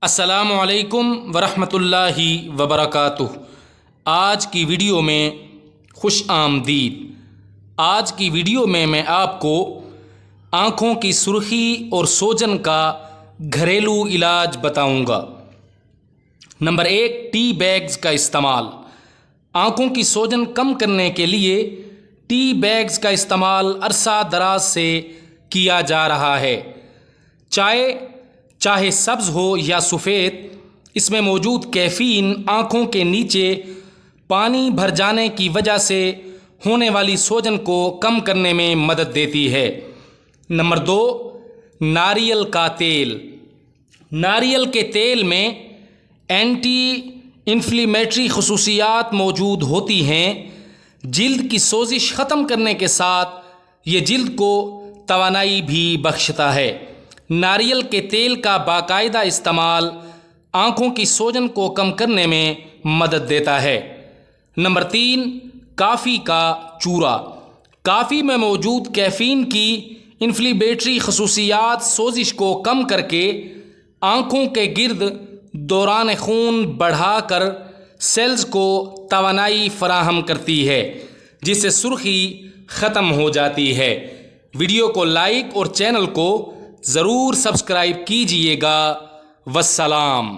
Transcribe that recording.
السلام علیکم ورحمۃ اللہ وبرکاتہ۔ آج کی ویڈیو میں خوش آمدید۔ آج کی ویڈیو میں آپ کو آنکھوں کی سرخی اور سوجن کا گھریلو علاج بتاؤں گا۔ نمبر 1، ٹی بیگز کا استعمال۔ آنکھوں کی سوجن کم کرنے کے لیے ٹی بیگز کا استعمال عرصہ دراز سے کیا جا رہا ہے۔ چاہے سبز ہو یا سفید، اس میں موجود کیفین آنکھوں کے نیچے پانی بھر جانے کی وجہ سے ہونے والی سوجن کو کم کرنے میں مدد دیتی ہے۔ نمبر 2، ناریل کا تیل۔ ناریل کے تیل میں اینٹی انفلیمیٹری خصوصیات موجود ہوتی ہیں۔ جلد کی سوزش ختم کرنے کے ساتھ یہ جلد کو توانائی بھی بخشتا ہے۔ ناریل کے تیل کا باقاعدہ استعمال آنکھوں کی سوجن کو کم کرنے میں مدد دیتا ہے۔ نمبر 3، کافی کا چورا۔ کافی میں موجود کیفین کی انفلیمیٹری خصوصیات سوزش کو کم کر کے آنکھوں کے گرد دوران خون بڑھا کر سیلز کو توانائی فراہم کرتی ہے، جس سے سرخی ختم ہو جاتی ہے۔ ویڈیو کو لائک اور چینل کو ضرور سبسکرائب کیجیے گا۔ والسلام۔